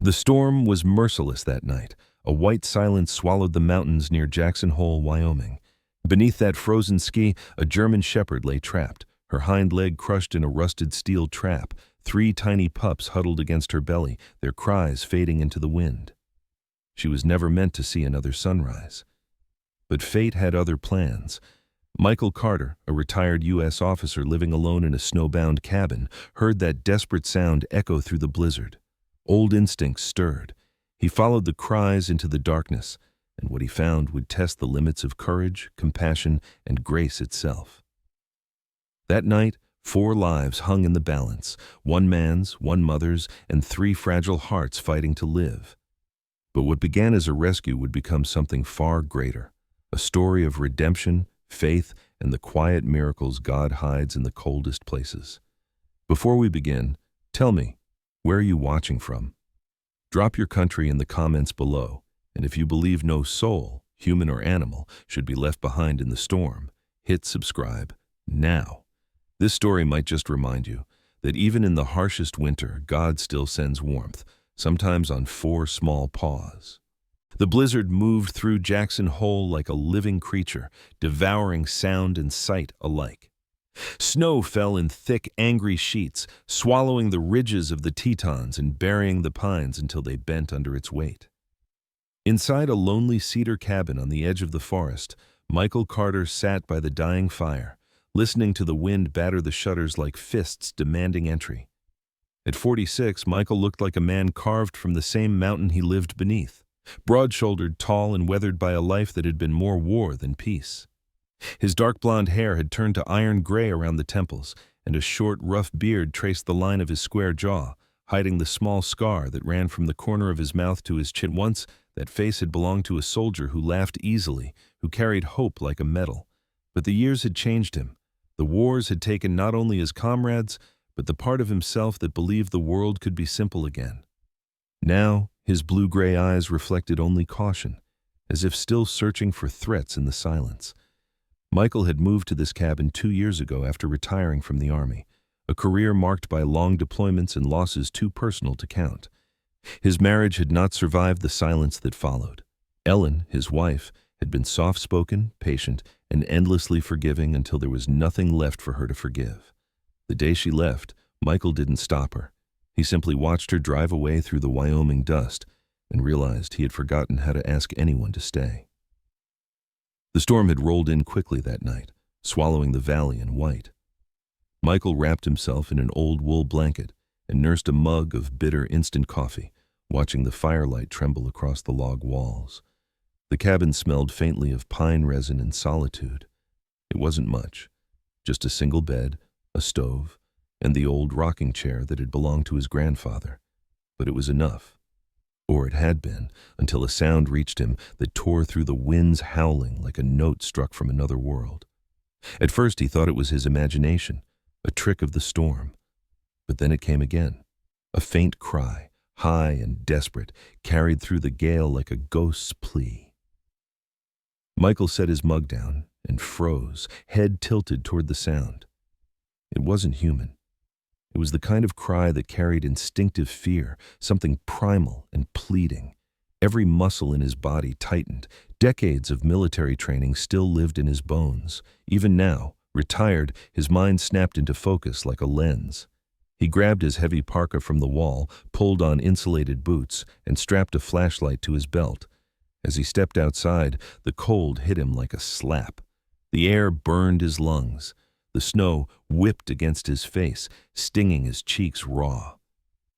The storm was merciless that night. A white silence swallowed the mountains near Jackson Hole, Wyoming. Beneath that frozen ski, a German shepherd lay trapped, her hind leg crushed in a rusted steel trap, 3 tiny pups huddled against her belly, their cries fading into the wind. She was never meant to see another sunrise. But fate had other plans. Michael Carter, a retired U.S. officer living alone in a snowbound cabin, heard that desperate sound echo through the blizzard. Old instincts stirred. He followed the cries into the darkness, and what he found would test the limits of courage, compassion, and grace itself. That night, 4 lives hung in the balance, 1 man's, 1 mother's, and 3 fragile hearts fighting to live. But what began as a rescue would become something far greater, a story of redemption, faith, and the quiet miracles God hides in the coldest places. Before we begin, tell me, where are you watching from? Drop your country in the comments below, and if you believe no soul, human or animal, should be left behind in the storm, hit subscribe now. This story might just remind you that even in the harshest winter, God still sends warmth, sometimes on 4 small paws. The blizzard moved through Jackson Hole like a living creature, devouring sound and sight alike. Snow fell in thick, angry sheets, swallowing the ridges of the Tetons and burying the pines until they bent under its weight. Inside a lonely cedar cabin on the edge of the forest, Michael Carter sat by the dying fire, listening to the wind batter the shutters like fists demanding entry. At 46, Michael looked like a man carved from the same mountain he lived beneath, broad-shouldered, tall, and weathered by a life that had been more war than peace. His dark blonde hair had turned to iron gray around the temples, and a short, rough beard traced the line of his square jaw, hiding the small scar that ran from the corner of his mouth to his chin. Once, that face had belonged to a soldier who laughed easily, who carried hope like a medal. But the years had changed him. The wars had taken not only his comrades, but the part of himself that believed the world could be simple again. Now, his blue-gray eyes reflected only caution, as if still searching for threats in the silence. Michael had moved to this cabin 2 years ago after retiring from the Army, a career marked by long deployments and losses too personal to count. His marriage had not survived the silence that followed. Ellen, his wife, had been soft-spoken, patient, and endlessly forgiving until there was nothing left for her to forgive. The day she left, Michael didn't stop her. He simply watched her drive away through the Wyoming dust and realized he had forgotten how to ask anyone to stay. The storm had rolled in quickly that night, swallowing the valley in white. Michael wrapped himself in an old wool blanket and nursed a mug of bitter instant coffee, watching the firelight tremble across the log walls. The cabin smelled faintly of pine resin and solitude. It wasn't much, just a single bed, a stove, and the old rocking chair that had belonged to his grandfather. But it was enough. Or it had been, until a sound reached him that tore through the winds howling like a note struck from another world. At first he thought it was his imagination, a trick of the storm. But then it came again, a faint cry, high and desperate, carried through the gale like a ghost's plea. Michael set his mug down and froze, head tilted toward the sound. It wasn't human. It was the kind of cry that carried instinctive fear, something primal and pleading. Every muscle in his body tightened. Decades of military training still lived in his bones. Even now, retired, his mind snapped into focus like a lens. He grabbed his heavy parka from the wall, pulled on insulated boots, and strapped a flashlight to his belt. As he stepped outside, the cold hit him like a slap. The air burned his lungs. The snow whipped against his face, stinging his cheeks raw.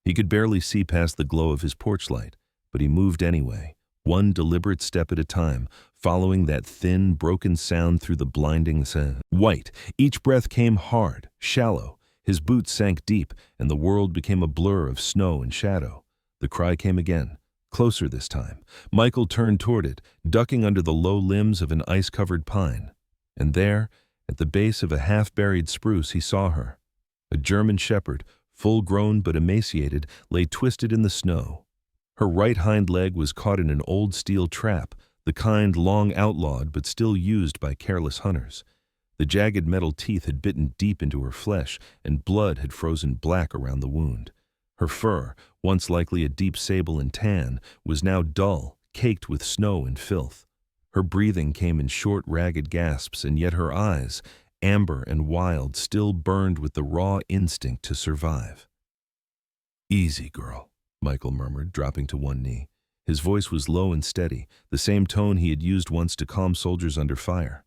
He could barely see past the glow of his porch light, but he moved anyway, one deliberate step at a time, following that thin, broken sound through the blinding white. Each breath came hard, shallow. His boots sank deep, and the world became a blur of snow and shadow. The cry came again, closer this time. Michael turned toward it, ducking under the low limbs of an ice-covered pine. And there, at the base of a half-buried spruce, he saw her. A German shepherd, full-grown but emaciated, lay twisted in the snow. Her right hind leg was caught in an old steel trap, the kind long outlawed but still used by careless hunters. The jagged metal teeth had bitten deep into her flesh, and blood had frozen black around the wound. Her fur, once likely a deep sable and tan, was now dull, caked with snow and filth. Her breathing came in short, ragged gasps, and yet her eyes, amber and wild, still burned with the raw instinct to survive. "Easy, girl," Michael murmured, dropping to one knee. His voice was low and steady, the same tone he had used once to calm soldiers under fire.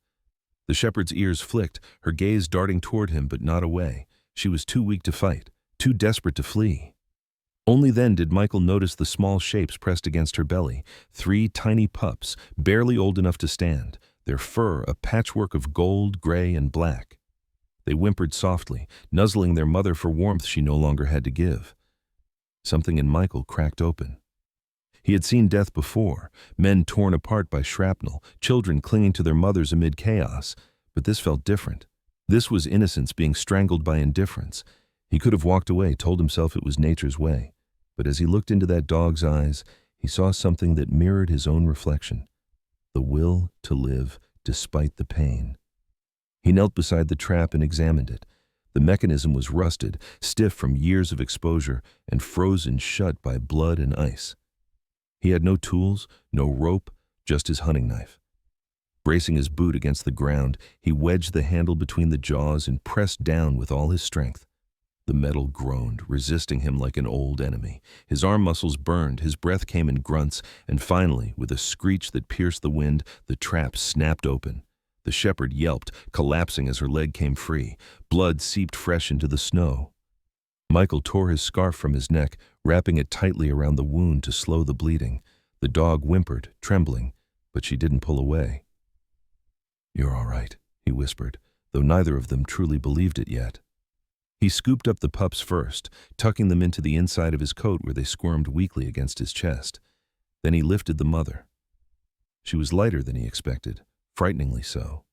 The shepherd's ears flicked, her gaze darting toward him but not away. She was too weak to fight, too desperate to flee. Only then did Michael notice the small shapes pressed against her belly, 3 tiny pups, barely old enough to stand, their fur a patchwork of gold, gray, and black. They whimpered softly, nuzzling their mother for warmth she no longer had to give. Something in Michael cracked open. He had seen death before, men torn apart by shrapnel, children clinging to their mothers amid chaos, but this felt different. This was innocence being strangled by indifference. He could have walked away, told himself it was nature's way. But as he looked into that dog's eyes, he saw something that mirrored his own reflection, the will to live despite the pain. He knelt beside the trap and examined it. The mechanism was rusted, stiff from years of exposure, and frozen shut by blood and ice. He had no tools, no rope, just his hunting knife. Bracing his boot against the ground, he wedged the handle between the jaws and pressed down with all his strength. The metal groaned, resisting him like an old enemy. His arm muscles burned, his breath came in grunts, and finally, with a screech that pierced the wind, the trap snapped open. The shepherd yelped, collapsing as her leg came free. Blood seeped fresh into the snow. Michael tore his scarf from his neck, wrapping it tightly around the wound to slow the bleeding. The dog whimpered, trembling, but she didn't pull away. "You're all right," he whispered, though neither of them truly believed it yet. He scooped up the pups first, tucking them into the inside of his coat where they squirmed weakly against his chest. Then he lifted the mother. She was lighter than he expected, frighteningly so.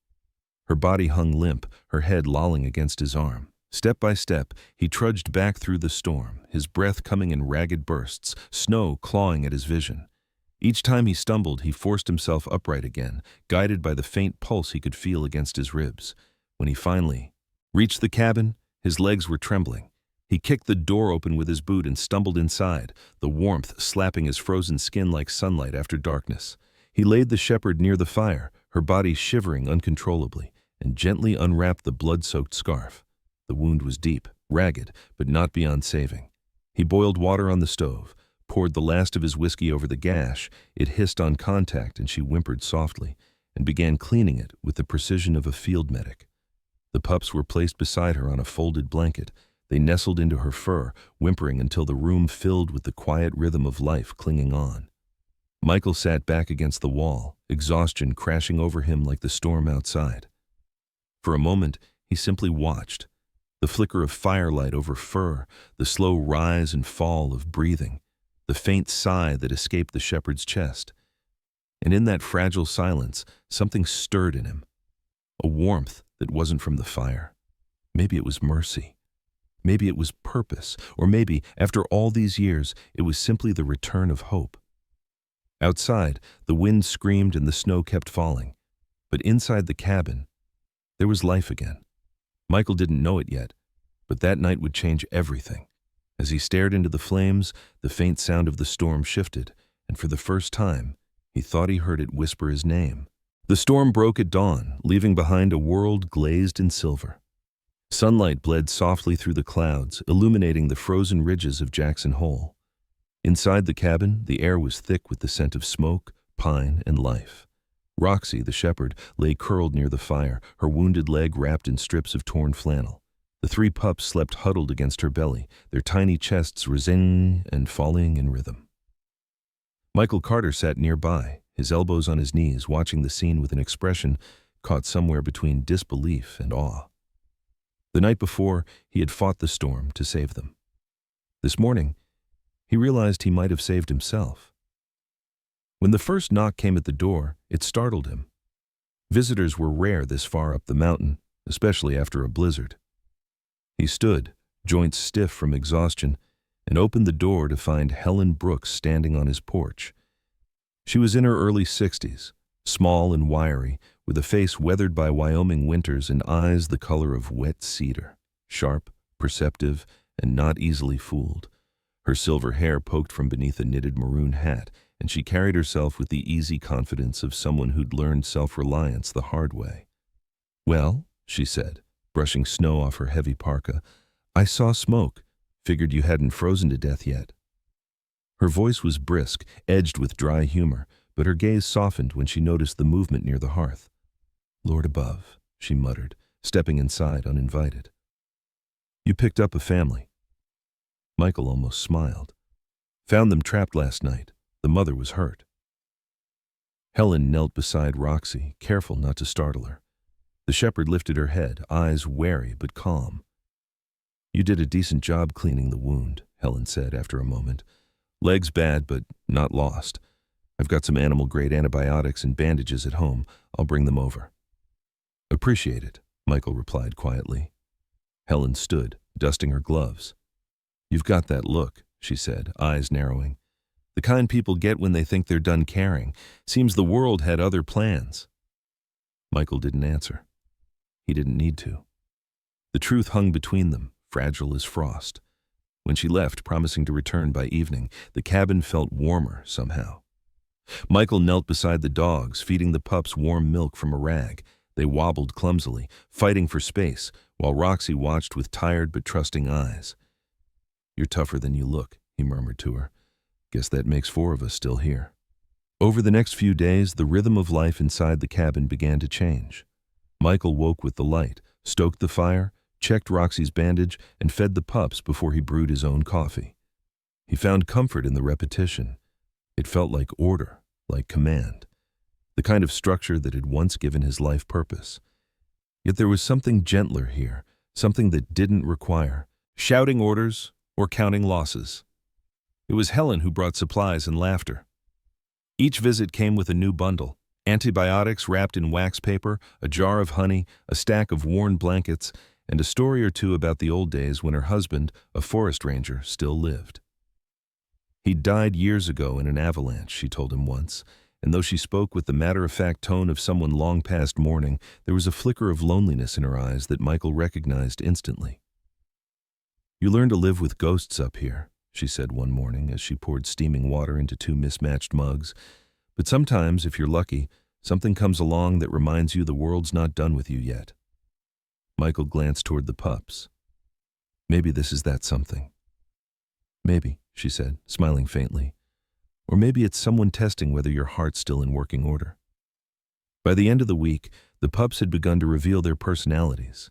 Her body hung limp, her head lolling against his arm. Step by step, he trudged back through the storm, his breath coming in ragged bursts, snow clawing at his vision. Each time he stumbled, he forced himself upright again, guided by the faint pulse he could feel against his ribs. When he finally reached the cabin, his legs were trembling. He kicked the door open with his boot and stumbled inside, the warmth slapping his frozen skin like sunlight after darkness. He laid the shepherd near the fire, her body shivering uncontrollably, and gently unwrapped the blood-soaked scarf. The wound was deep, ragged, but not beyond saving. He boiled water on the stove, poured the last of his whiskey over the gash. It hissed on contact and she whimpered softly, and began cleaning it with the precision of a field medic. The pups were placed beside her on a folded blanket. They nestled into her fur, whimpering until the room filled with the quiet rhythm of life clinging on. Michael sat back against the wall, exhaustion crashing over him like the storm outside. For a moment, he simply watched. The flicker of firelight over fur, the slow rise and fall of breathing, the faint sigh that escaped the shepherd's chest. And in that fragile silence, something stirred in him. A warmth that wasn't from the fire. Maybe it was mercy. Maybe it was purpose. Or maybe, after all these years, it was simply the return of hope. Outside, the wind screamed and the snow kept falling. But inside the cabin, there was life again. Michael didn't know it yet, but that night would change everything. As he stared into the flames, the faint sound of the storm shifted, and for the first time, he thought he heard it whisper his name. The storm broke at dawn, leaving behind a world glazed in silver. Sunlight bled softly through the clouds, illuminating the frozen ridges of Jackson Hole. Inside the cabin, the air was thick with the scent of smoke, pine, and life. Roxy, the shepherd, lay curled near the fire, her wounded leg wrapped in strips of torn flannel. The 3 pups slept huddled against her belly, their tiny chests rising and falling in rhythm. Michael Carter sat nearby, his elbows on his knees, watching the scene with an expression caught somewhere between disbelief and awe. The night before, he had fought the storm to save them. This morning, he realized he might have saved himself. When the first knock came at the door, it startled him. Visitors were rare this far up the mountain, especially after a blizzard. He stood, joints stiff from exhaustion, and opened the door to find Helen Brooks standing on his porch. She was in her early 60s, small and wiry, with a face weathered by Wyoming winters and eyes the color of wet cedar, sharp, perceptive, and not easily fooled. Her silver hair poked from beneath a knitted maroon hat, and she carried herself with the easy confidence of someone who'd learned self-reliance the hard way. "Well," she said, brushing snow off her heavy parka, "I saw smoke. Figured you hadn't frozen to death yet." Her voice was brisk, edged with dry humor, but her gaze softened when she noticed the movement near the hearth. "Lord above," she muttered, stepping inside uninvited. "You picked up a family." Michael almost smiled. "Found them trapped last night. The mother was hurt." Helen knelt beside Roxy, careful not to startle her. The shepherd lifted her head, eyes wary but calm. "You did a decent job cleaning the wound," Helen said after a moment. "Leg's bad, but not lost. I've got some animal-grade antibiotics and bandages at home. I'll bring them over." "Appreciate it," Michael replied quietly. Helen stood, dusting her gloves. "You've got that look," she said, eyes narrowing. "The kind people get when they think they're done caring. Seems the world had other plans." Michael didn't answer. He didn't need to. The truth hung between them, fragile as frost. When she left, promising to return by evening, the cabin felt warmer somehow. Michael knelt beside the dogs, feeding the pups warm milk from a rag. They wobbled clumsily, fighting for space, while Roxy watched with tired but trusting eyes. "You're tougher than you look," he murmured to her. "Guess that makes 4 of us still here." Over the next few days, the rhythm of life inside the cabin began to change. Michael woke with the light, stoked the fire, checked Roxy's bandage, and fed the pups before he brewed his own coffee. He found comfort in the repetition. It felt like order, like command, the kind of structure that had once given his life purpose. Yet there was something gentler here, something that didn't require shouting orders or counting losses. It was Helen who brought supplies and laughter. Each visit came with a new bundle: antibiotics wrapped in wax paper, a jar of honey, a stack of worn blankets, and a story or two about the old days when her husband, a forest ranger, still lived. "He'd died years ago in an avalanche," she told him once, and though she spoke with the matter-of-fact tone of someone long past mourning, there was a flicker of loneliness in her eyes that Michael recognized instantly. "You learn to live with ghosts up here," she said one morning as she poured steaming water into 2 mismatched mugs. "But sometimes, if you're lucky, something comes along that reminds you the world's not done with you yet." Michael glanced toward the pups. "Maybe this is that something." "Maybe," she said, smiling faintly. "Or maybe it's someone testing whether your heart's still in working order." By the end of the week, the pups had begun to reveal their personalities.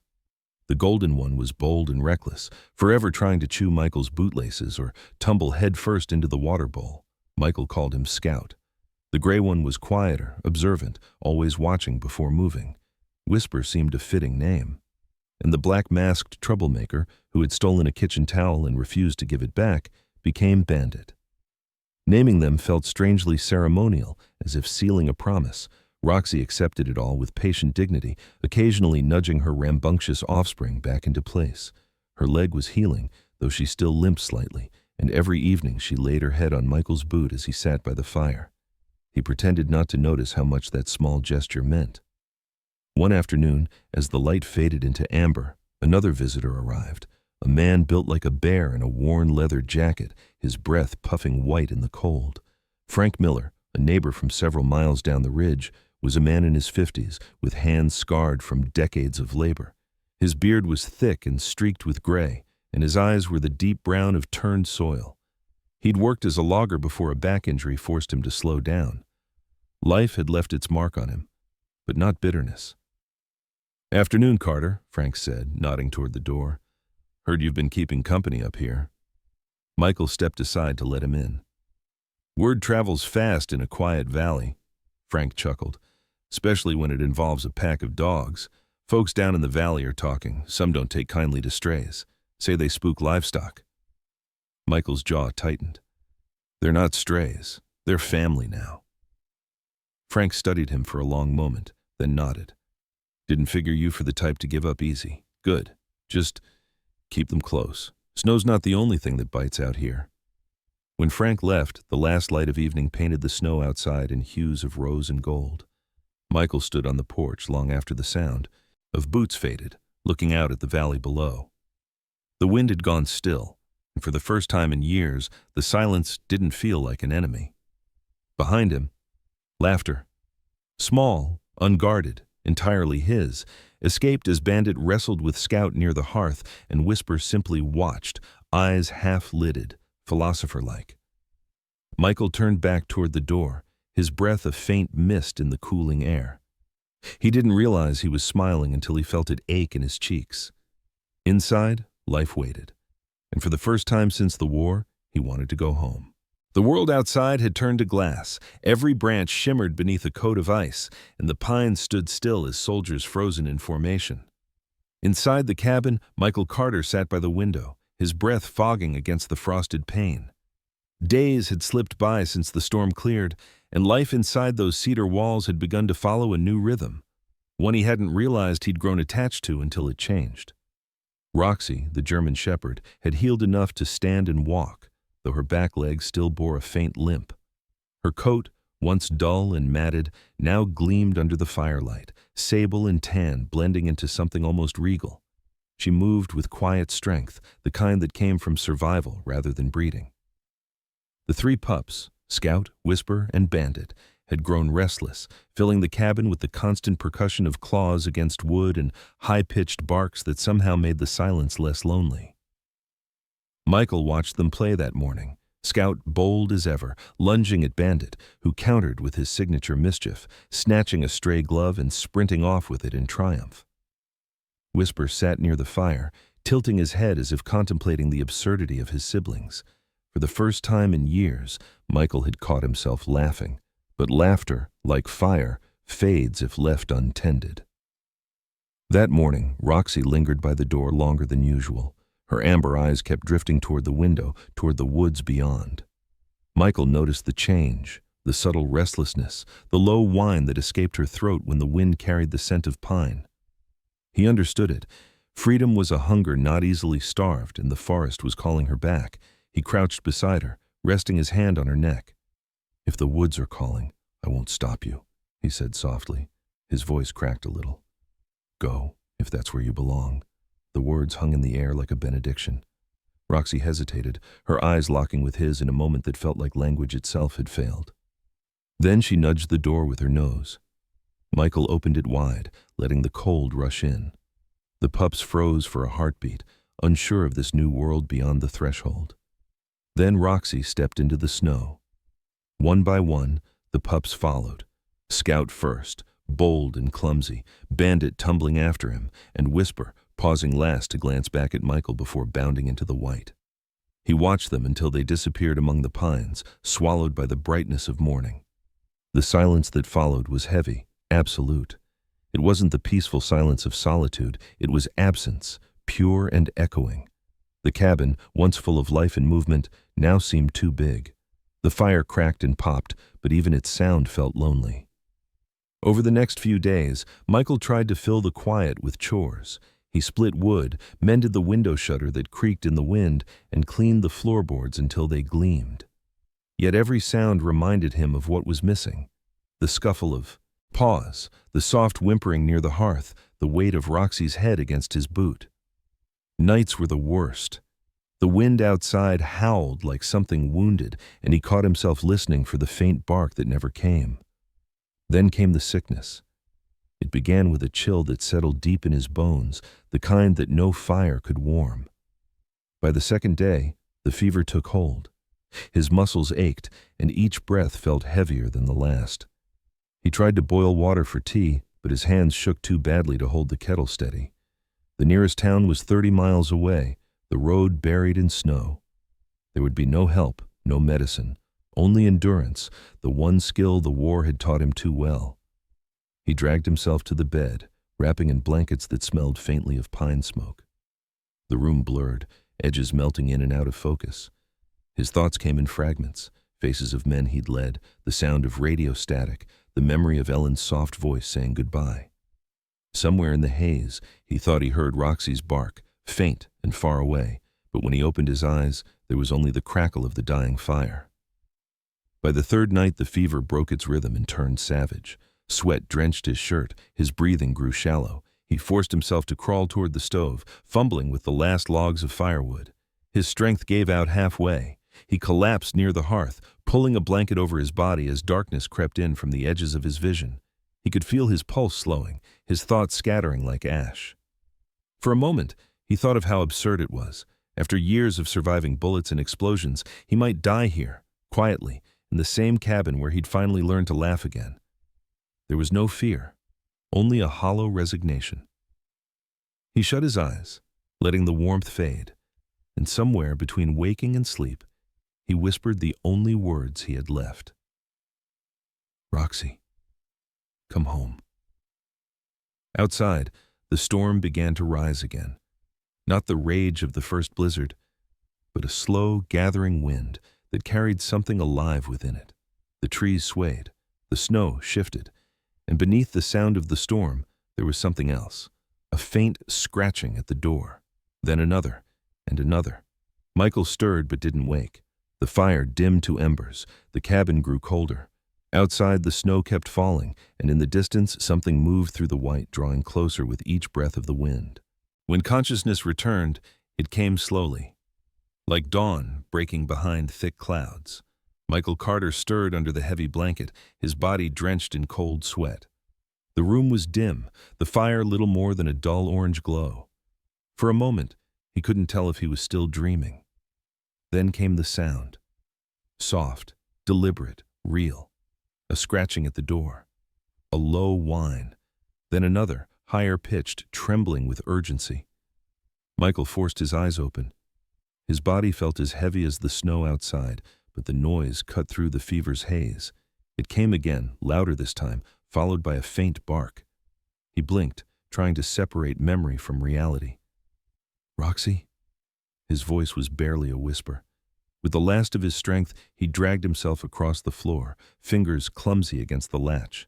The golden one was bold and reckless, forever trying to chew Michael's bootlaces or tumble headfirst into the water bowl. Michael called him Scout. The gray one was quieter, observant, always watching before moving. Whisper seemed a fitting name. And the black-masked troublemaker, who had stolen a kitchen towel and refused to give it back, became Bandit. Naming them felt strangely ceremonial, as if sealing a promise. Roxy accepted it all with patient dignity, occasionally nudging her rambunctious offspring back into place. Her leg was healing, though she still limped slightly, and every evening she laid her head on Michael's boot as he sat by the fire. He pretended not to notice how much that small gesture meant. One afternoon, as the light faded into amber, another visitor arrived, a man built like a bear in a worn leather jacket, his breath puffing white in the cold. Frank Miller, a neighbor from several miles down the ridge, was a man in his 50s, with hands scarred from decades of labor. His beard was thick and streaked with gray, and his eyes were the deep brown of turned soil. He'd worked as a logger before a back injury forced him to slow down. Life had left its mark on him, but not bitterness. "Afternoon, Carter," Frank said, nodding toward the door. "Heard you've been keeping company up here." Michael stepped aside to let him in. "Word travels fast in a quiet valley," Frank chuckled, "especially when it involves a pack of dogs. Folks down in the valley are talking. Some don't take kindly to strays. Say they spook livestock." Michael's jaw tightened. "They're not strays. They're family now." Frank studied him for a long moment, then nodded. "Didn't figure you for the type to give up easy. Good. Just keep them close. Snow's not the only thing that bites out here." When Frank left, the last light of evening painted the snow outside in hues of rose and gold. Michael stood on the porch long after the sound of boots faded, looking out at the valley below. The wind had gone still, And for the first time in years, the silence didn't feel like an enemy. Behind him, laughter. Small, unguarded, entirely his, escaped as Bandit wrestled with Scout near the hearth and Whisper simply watched, eyes half-lidded, philosopher-like. Michael turned back toward the door, his breath a faint mist in the cooling air. He didn't realize he was smiling until he felt it ache in his cheeks. Inside, life waited, and for the first time since the war, he wanted to go home. The world outside had turned to glass. Every branch shimmered beneath a coat of ice, and the pines stood still as soldiers frozen in formation. Inside the cabin, Michael Carter sat by the window, his breath fogging against the frosted pane. Days had slipped by since the storm cleared, and life inside those cedar walls had begun to follow a new rhythm, one he hadn't realized he'd grown attached to until it changed. Roxy, the German shepherd, had healed enough to stand and walk, though her back legs still bore a faint limp. Her coat, once dull and matted, now gleamed under the firelight, sable and tan blending into something almost regal. She moved with quiet strength, the kind that came from survival rather than breeding. The three pups, Scout, Whisper, and Bandit, had grown restless, filling the cabin with the constant percussion of claws against wood and high-pitched barks that somehow made the silence less lonely. Michael watched them play that morning, Scout bold as ever, lunging at Bandit, who countered with his signature mischief, snatching a stray glove and sprinting off with it in triumph. Whisper sat near the fire, tilting his head as if contemplating the absurdity of his siblings. For the first time in years, Michael had caught himself laughing, but laughter, like fire, fades if left untended. That morning, Roxy lingered by the door longer than usual. Her amber eyes kept drifting toward the window, toward the woods beyond. Michael noticed the change, the subtle restlessness, the low whine that escaped her throat when the wind carried the scent of pine. He understood it. Freedom was a hunger not easily starved, and the forest was calling her back. He crouched beside her, resting his hand on her neck. "If the woods are calling, I won't stop you," he said softly. His voice cracked a little. "Go, if that's where you belong." The words hung in the air like a benediction. Roxy hesitated, her eyes locking with his in a moment that felt like language itself had failed. Then she nudged the door with her nose. Michael opened it wide, letting the cold rush in. The pups froze for a heartbeat, unsure of this new world beyond the threshold. Then Roxy stepped into the snow. One by one, the pups followed. Scout first, bold and clumsy, Bandit tumbling after him, and Whisper, pausing last to glance back at Michael before bounding into the white. He watched them until they disappeared among the pines, swallowed by the brightness of morning. The silence that followed was heavy, absolute. It wasn't the peaceful silence of solitude, it was absence, pure and echoing. The cabin, once full of life and movement, now seemed too big. The fire cracked and popped, but even its sound felt lonely. Over the next few days, Michael tried to fill the quiet with chores. He split wood, mended the window shutter that creaked in the wind, and cleaned the floorboards until they gleamed. Yet every sound reminded him of what was missing. The scuffle of paws, the soft whimpering near the hearth, the weight of Roxy's head against his boot. Nights were the worst. The wind outside howled like something wounded, and he caught himself listening for the faint bark that never came. Then came the sickness. It began with a chill that settled deep in his bones, the kind that no fire could warm. By the second day, the fever took hold. His muscles ached, and each breath felt heavier than the last. He tried to boil water for tea, but his hands shook too badly to hold the kettle steady. The nearest town was 30 miles away, the road buried in snow. There would be no help, no medicine, only endurance, the one skill the war had taught him too well. He dragged himself to the bed, wrapping in blankets that smelled faintly of pine smoke. The room blurred, edges melting in and out of focus. His thoughts came in fragments, faces of men he'd led, the sound of radio static, the memory of Ellen's soft voice saying goodbye. Somewhere in the haze, he thought he heard Roxy's bark, faint and far away, but when he opened his eyes, there was only the crackle of the dying fire. By the third night, the fever broke its rhythm and turned savage. Sweat drenched his shirt, his breathing grew shallow. He forced himself to crawl toward the stove, fumbling with the last logs of firewood. His strength gave out halfway. He collapsed near the hearth, pulling a blanket over his body as darkness crept in from the edges of his vision. He could feel his pulse slowing, his thoughts scattering like ash. For a moment, he thought of how absurd it was. After years of surviving bullets and explosions, he might die here, quietly, in the same cabin where he'd finally learned to laugh again. There was no fear, only a hollow resignation. He shut his eyes, letting the warmth fade, and somewhere between waking and sleep, he whispered the only words he had left. "Roxy, come home." Outside, the storm began to rise again. Not the rage of the first blizzard, but a slow, gathering wind that carried something alive within it. The trees swayed, the snow shifted, and beneath the sound of the storm, there was something else. A faint scratching at the door, then another, and another. Michael stirred but didn't wake. The fire dimmed to embers. The cabin grew colder. Outside, the snow kept falling, and in the distance, something moved through the white, drawing closer with each breath of the wind. When consciousness returned, it came slowly, like dawn breaking behind thick clouds. Michael Carter stirred under the heavy blanket, his body drenched in cold sweat. The room was dim, the fire little more than a dull orange glow. For a moment, he couldn't tell if he was still dreaming. Then came the sound. Soft, deliberate, real. A scratching at the door. A low whine. Then another, higher-pitched, trembling with urgency. Michael forced his eyes open. His body felt as heavy as the snow outside, but the noise cut through the fever's haze. It came again, louder this time, followed by a faint bark. He blinked, trying to separate memory from reality. "Roxy?" His voice was barely a whisper. With the last of his strength, he dragged himself across the floor, fingers clumsy against the latch.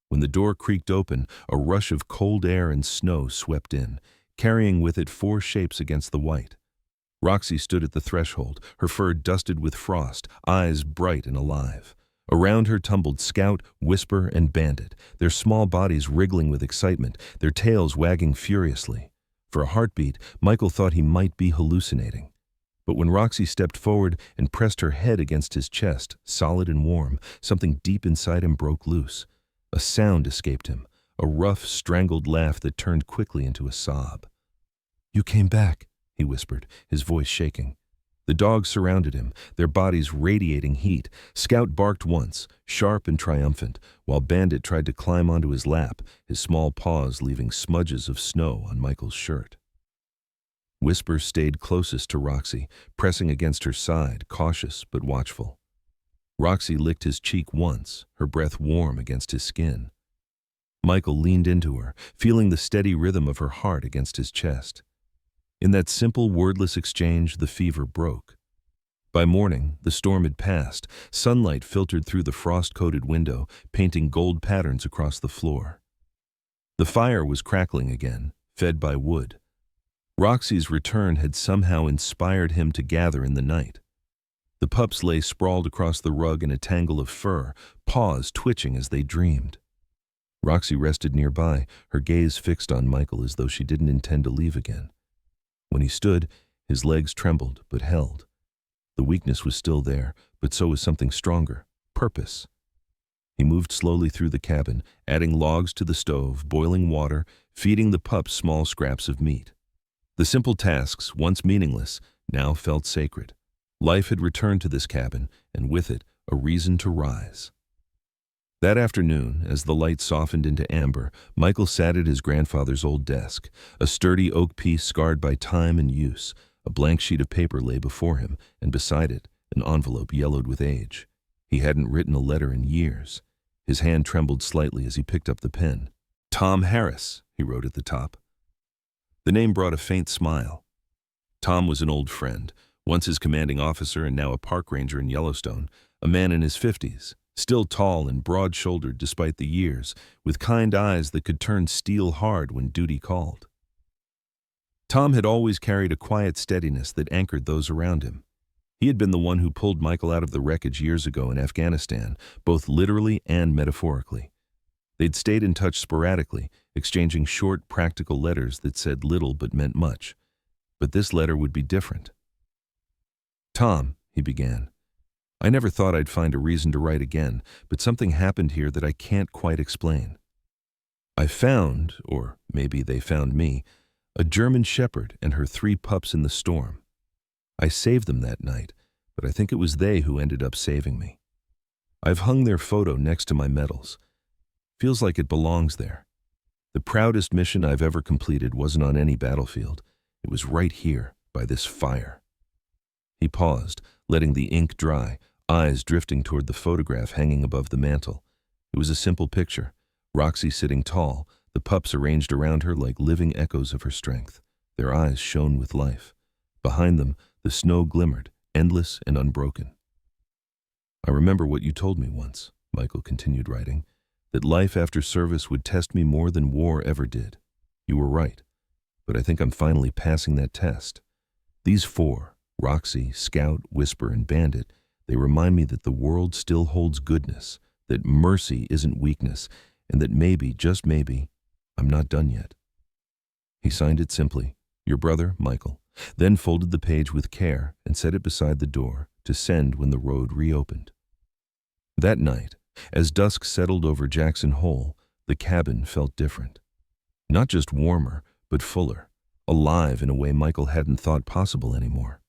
When the door creaked open, a rush of cold air and snow swept in, carrying with it four shapes against the white. Roxy stood at the threshold, her fur dusted with frost, eyes bright and alive. Around her tumbled Scout, Whisper, and Bandit, their small bodies wriggling with excitement, their tails wagging furiously. For a heartbeat, Michael thought he might be hallucinating. But when Roxy stepped forward and pressed her head against his chest, solid and warm, something deep inside him broke loose. A sound escaped him, a rough, strangled laugh that turned quickly into a sob. "You came back," he whispered, his voice shaking. The dogs surrounded him, their bodies radiating heat. Scout barked once, sharp and triumphant, while Bandit tried to climb onto his lap, his small paws leaving smudges of snow on Michael's shirt. Whisper stayed closest to Roxy, pressing against her side, cautious but watchful. Roxy licked his cheek once, her breath warm against his skin. Michael leaned into her, feeling the steady rhythm of her heart against his chest. In that simple, wordless exchange, the fever broke. By morning, the storm had passed. Sunlight filtered through the frost-coated window, painting gold patterns across the floor. The fire was crackling again, fed by wood. Roxy's return had somehow inspired him to gather in the night. The pups lay sprawled across the rug in a tangle of fur, paws twitching as they dreamed. Roxy rested nearby, her gaze fixed on Michael as though she didn't intend to leave again. When he stood, his legs trembled but held. The weakness was still there, but so was something stronger, purpose. He moved slowly through the cabin, adding logs to the stove, boiling water, feeding the pups small scraps of meat. The simple tasks, once meaningless, now felt sacred. Life had returned to this cabin, and with it, a reason to rise. That afternoon, as the light softened into amber, Michael sat at his grandfather's old desk, a sturdy oak piece scarred by time and use. A blank sheet of paper lay before him, and beside it, an envelope yellowed with age. He hadn't written a letter in years. His hand trembled slightly as he picked up the pen. "Tom Harris," he wrote at the top. The name brought a faint smile. Tom was an old friend, once his commanding officer and now a park ranger in Yellowstone, a man in his 50s. Still tall and broad-shouldered despite the years, with kind eyes that could turn steel hard when duty called. Tom had always carried a quiet steadiness that anchored those around him. He had been the one who pulled Michael out of the wreckage years ago in Afghanistan, both literally and metaphorically. They'd stayed in touch sporadically, exchanging short, practical letters that said little but meant much. But this letter would be different. Tom, he began, I never thought I'd find a reason to write again, but something happened here that I can't quite explain. I found, or maybe they found me, a German shepherd and her 3 pups in the storm. I saved them that night, but I think it was they who ended up saving me. I've hung their photo next to my medals. Feels like it belongs there. The proudest mission I've ever completed wasn't on any battlefield. It was right here, by this fire. He paused, letting the ink dry, eyes drifting toward the photograph hanging above the mantel. It was a simple picture. Roxy sitting tall, the pups arranged around her like living echoes of her strength. Their eyes shone with life. Behind them, the snow glimmered, endless and unbroken. I remember what you told me once, Michael continued writing, that life after service would test me more than war ever did. You were right, but I think I'm finally passing that test. These 4, Roxy, Scout, Whisper, and Bandit, they remind me that the world still holds goodness, that mercy isn't weakness, and that maybe, just maybe, I'm not done yet. He signed it simply, your brother, Michael, then folded the page with care and set it beside the door to send when the road reopened. That night, as dusk settled over Jackson Hole, the cabin felt different. Not just warmer, but fuller, alive in a way Michael hadn't thought possible anymore.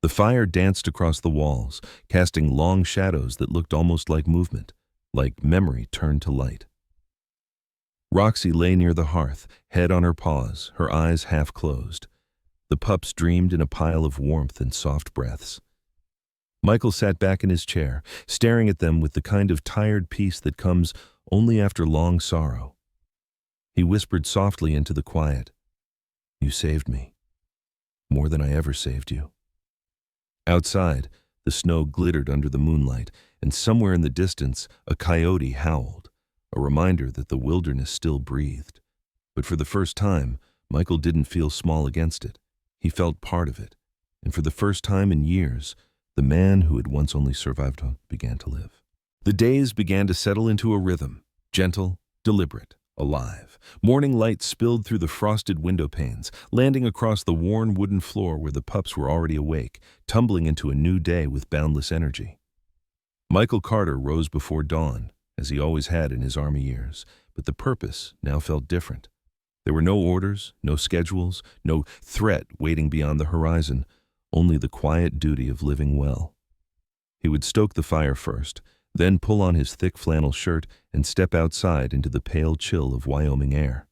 The fire danced across the walls, casting long shadows that looked almost like movement, like memory turned to light. Roxy lay near the hearth, head on her paws, her eyes half closed. The pups dreamed in a pile of warmth and soft breaths. Michael sat back in his chair, staring at them with the kind of tired peace that comes only after long sorrow. He whispered softly into the quiet, "You saved me, more than I ever saved you." Outside, the snow glittered under the moonlight, and somewhere in the distance, a coyote howled, a reminder that the wilderness still breathed. But for the first time, Michael didn't feel small against it. He felt part of it, and for the first time in years, the man who had once only survived began to live. The days began to settle into a rhythm, gentle, deliberate, alive. Morning light spilled through the frosted window panes, landing across the worn wooden floor where the pups were already awake, tumbling into a new day with boundless energy. Michael Carter rose before dawn, as he always had in his Army years, but the purpose now felt different. There were no orders, no schedules, no threat waiting beyond the horizon, only the quiet duty of living well. He would stoke the fire first, then pull on his thick flannel shirt and step outside into the pale chill of Wyoming air.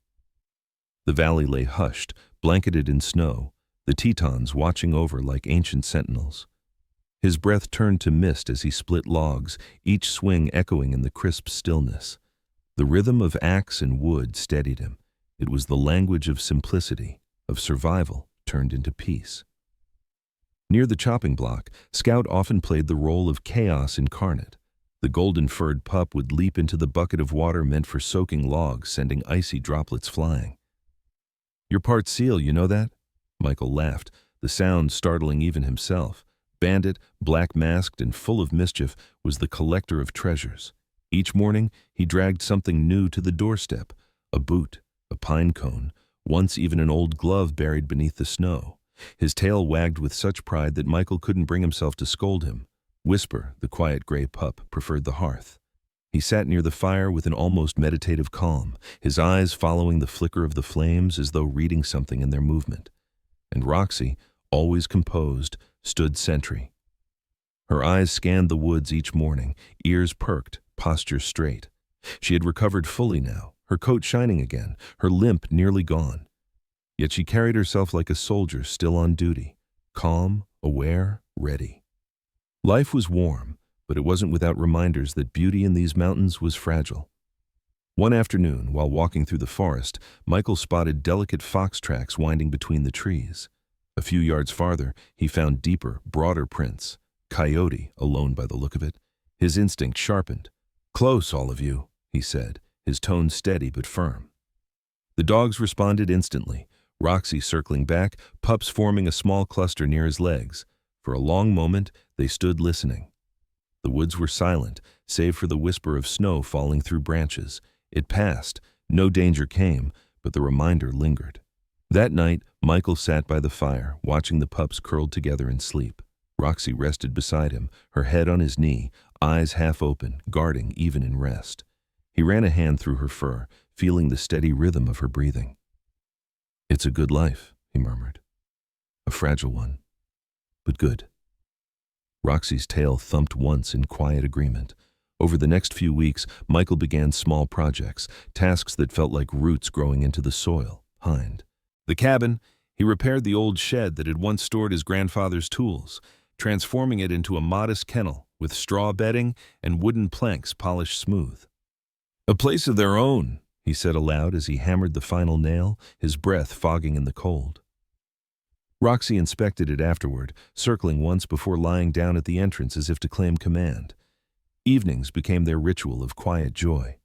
The valley lay hushed, blanketed in snow, the Tetons watching over like ancient sentinels. His breath turned to mist as he split logs, each swing echoing in the crisp stillness. The rhythm of axe and wood steadied him. It was the language of simplicity, of survival turned into peace. Near the chopping block, Scout often played the role of chaos incarnate. The golden-furred pup would leap into the bucket of water meant for soaking logs, sending icy droplets flying. "You're part seal, you know that?" Michael laughed, the sound startling even himself. Bandit, black-masked and full of mischief, was the collector of treasures. Each morning, he dragged something new to the doorstep, a boot, a pine cone, once even an old glove buried beneath the snow. His tail wagged with such pride that Michael couldn't bring himself to scold him. Whisper, the quiet gray pup, preferred the hearth. He sat near the fire with an almost meditative calm, his eyes following the flicker of the flames as though reading something in their movement. And Roxy, always composed, stood sentry. Her eyes scanned the woods each morning, ears perked, posture straight. She had recovered fully now, her coat shining again, her limp nearly gone. Yet she carried herself like a soldier still on duty, calm, aware, ready. Life was warm, but it wasn't without reminders that beauty in these mountains was fragile. One afternoon, while walking through the forest, Michael spotted delicate fox tracks winding between the trees. A few yards farther, he found deeper, broader prints. Coyote, alone by the look of it. His instinct sharpened. "Close, all of you," he said, his tone steady but firm. The dogs responded instantly, Roxy circling back, pups forming a small cluster near his legs. For a long moment, they stood listening. The woods were silent, save for the whisper of snow falling through branches. It passed, no danger came, but the reminder lingered. That night, Michael sat by the fire, watching the pups curled together in sleep. Roxy rested beside him, her head on his knee, eyes half open, guarding even in rest. He ran a hand through her fur, feeling the steady rhythm of her breathing. "It's a good life," he murmured. "A fragile one, but good." Roxy's tail thumped once in quiet agreement. Over the next few weeks, Michael began small projects, tasks that felt like roots growing into the soil, behind the cabin. He repaired the old shed that had once stored his grandfather's tools, transforming it into a modest kennel with straw bedding and wooden planks polished smooth. "A place of their own," he said aloud as he hammered the final nail, his breath fogging in the cold. Roxy inspected it afterward, circling once before lying down at the entrance as if to claim command. Evenings became their ritual of quiet joy.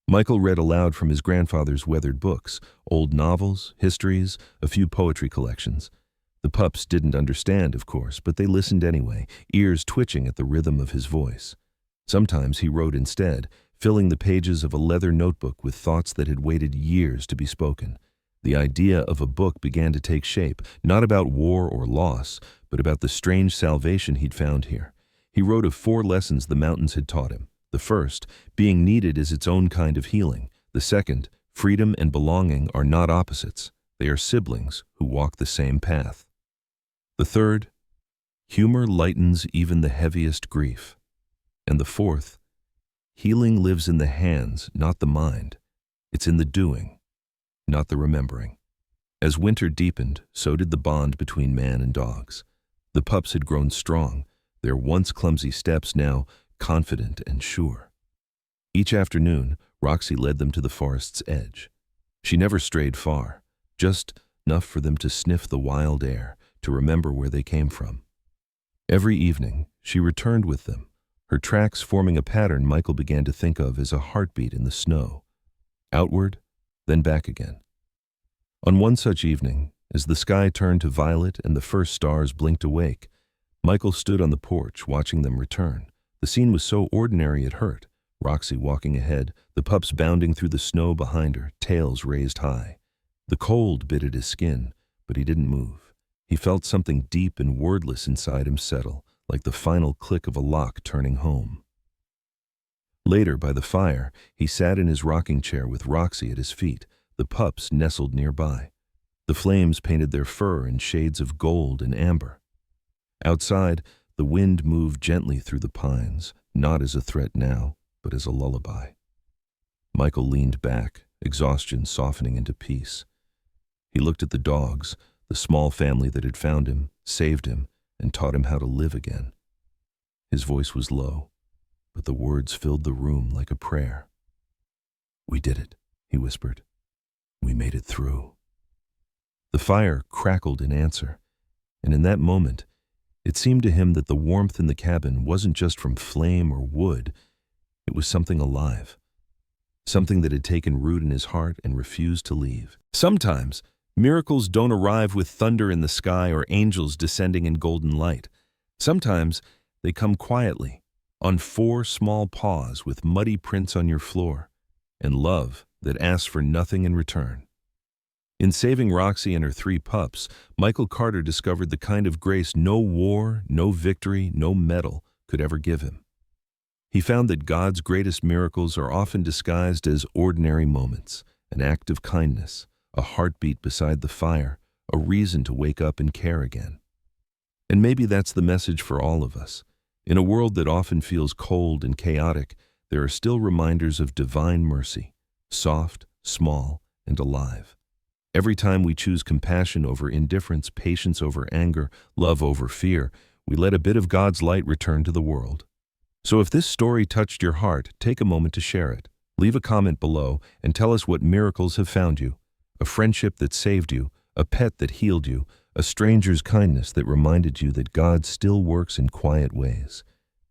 Michael read aloud from his grandfather's weathered books, old novels, histories, a few poetry collections. The pups didn't understand, of course, but they listened anyway, ears twitching at the rhythm of his voice. Sometimes he wrote instead, filling the pages of a leather notebook with thoughts that had waited years to be spoken. The idea of a book began to take shape, not about war or loss, but about the strange salvation he'd found here. He wrote of 4 lessons the mountains had taught him. The first, being needed is its own kind of healing. The second, freedom and belonging are not opposites. They are siblings who walk the same path. The third, humor lightens even the heaviest grief. And the fourth, healing lives in the hands, not the mind. It's in the doing, not the remembering. As winter deepened, so did the bond between man and dogs. The pups had grown strong, their once clumsy steps now confident and sure. Each afternoon, Roxy led them to the forest's edge. She never strayed far, just enough for them to sniff the wild air, to remember where they came from. Every evening, she returned with them, her tracks forming a pattern Michael began to think of as a heartbeat in the snow. Outward, then back again. On one such evening, as the sky turned to violet and the first stars blinked awake, Michael stood on the porch watching them return. The scene was so ordinary it hurt. Roxy walking ahead, the pups bounding through the snow behind her, tails raised high. The cold bit at his skin, but he didn't move. He felt something deep and wordless inside him settle, like the final click of a lock turning home. Later, by the fire, he sat in his rocking chair with Roxy at his feet, the pups nestled nearby. The flames painted their fur in shades of gold and amber. Outside, the wind moved gently through the pines, not as a threat now, but as a lullaby. Michael leaned back, exhaustion softening into peace. He looked at the dogs, the small family that had found him, saved him, and taught him how to live again. His voice was low, but the words filled the room like a prayer. "We did it," he whispered. "We made it through." The fire crackled in answer, and in that moment, it seemed to him that the warmth in the cabin wasn't just from flame or wood. It was something alive, something that had taken root in his heart and refused to leave. Sometimes, miracles don't arrive with thunder in the sky or angels descending in golden light. Sometimes, they come quietly, on 4 small paws with muddy prints on your floor, and love that asks for nothing in return. In saving Roxy and her 3 pups, Michael Carter discovered the kind of grace no war, no victory, no medal could ever give him. He found that God's greatest miracles are often disguised as ordinary moments, an act of kindness, a heartbeat beside the fire, a reason to wake up and care again. And maybe that's the message for all of us. In a world that often feels cold and chaotic, there are still reminders of divine mercy, soft, small, and alive. Every time we choose compassion over indifference, patience over anger, love over fear, we let a bit of God's light return to the world. So if this story touched your heart, take a moment to share it. Leave a comment below and tell us what miracles have found you. A friendship that saved you, a pet that healed you, a stranger's kindness that reminded you that God still works in quiet ways.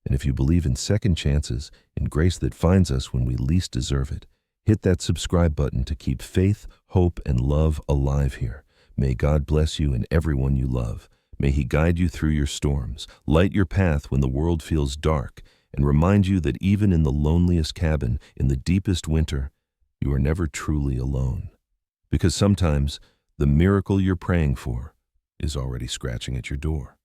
And if you believe in second chances, in grace that finds us when we least deserve it, hit that subscribe button to keep faith, hope, and love alive here. May God bless you and everyone you love. May He guide you through your storms, light your path when the world feels dark, and remind you that even in the loneliest cabin, in the deepest winter, you are never truly alone. Because sometimes the miracle you're praying for is already scratching at your door.